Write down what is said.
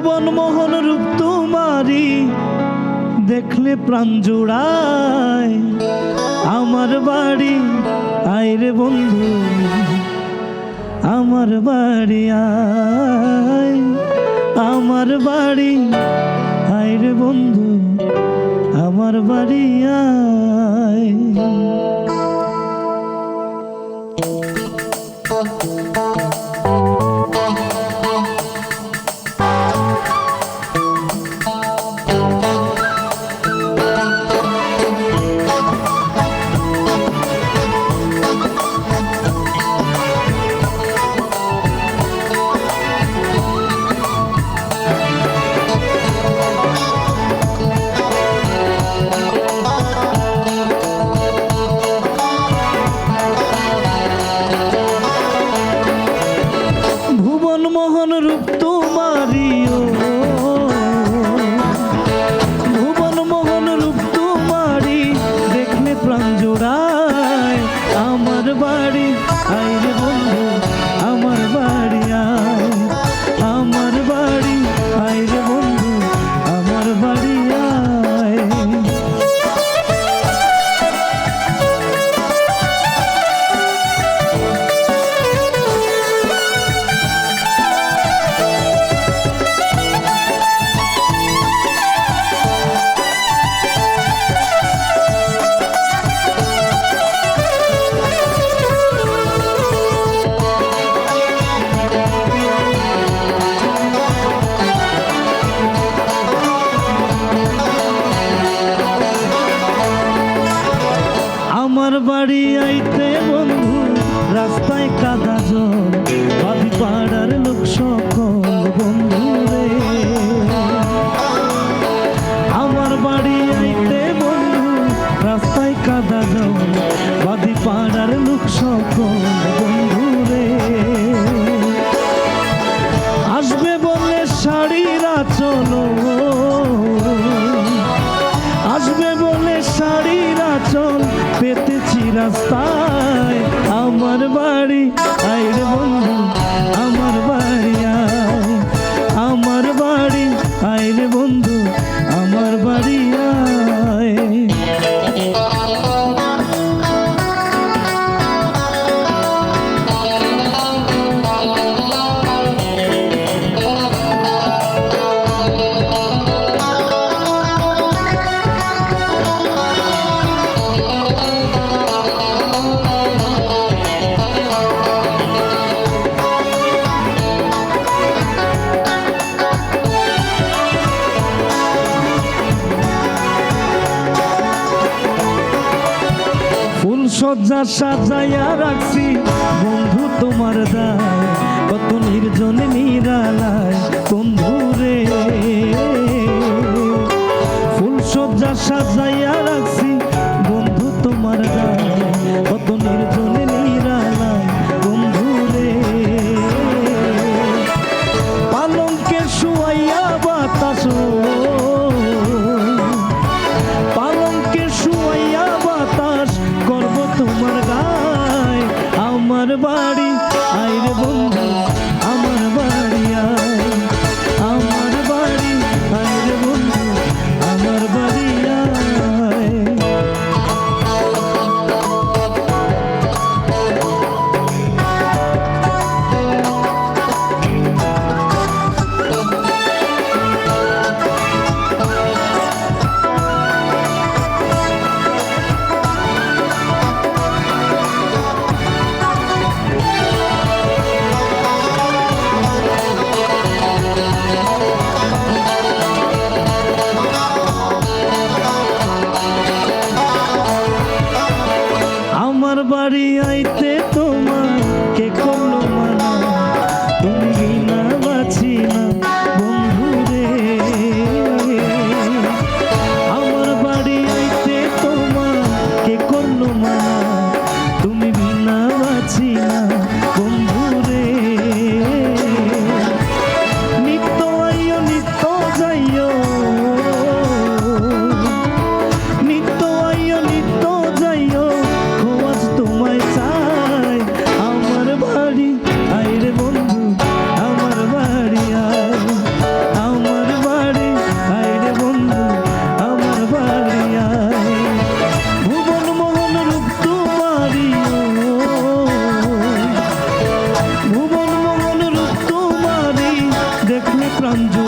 ভুবন মোহন রূপ তোমারি দেখলে প্রাণ জোড়ায়। আমার বাড়ি আয় রে বন্ধু, আমার বাড়ি আয়, আমার বাড়ি আয় রে বন্ধু, আমার বাড়ি আয়। মোহন রূপ তোমারি ভুবন মোহন রূপ তোমারি দেখলে প্রাণ জোড়ায়। আমার বাড়ি আয় রে বন্ধু, আমার বাড়ি আয়, আমার বাড়ি আয় রে বন্ধু, আমার বাড়ি আয়। আমার বাড়ি আইতে বন্ধু রাস্তায় কাদা জল, বাদি পাড়ার লোক সকল বন্ধু রে। আমার বাড়ি আইতে বন্ধু রাস্তায় কাদা জল, বাদি পাড়ার লোক সকল বন্ধু রে। আসবে বলে শাড়ির আঁচল, আসবে বলে শাড়ির আঁচল পেতেছি রাস্তায়। আমার বাড়ি আয় রে বন্ধু, আমার বাড়ি আয়, আমার বাড়ি আয় রে বন্ধু, আমার বাড়ি আয়। সজ্জা সাজাইয়া রাখছি বন্ধু তোমার দায়, কত নির্জনে নিরালায় বন্ধু রে। ফুল সজ্জা সাজাইয়া রাখছি বন্ধু তোমার দায়, কত নির্জনে নিরালায় বন্ধু রে। পালঙ্কে শুয়াইয়া বাতাস, পালঙ্কে শুয়াইয়া বাতাস করব তোমার গায়। আমার বাড়ি আয় রে বন্ধু, আমার বাড়ি আয়, প্রাণ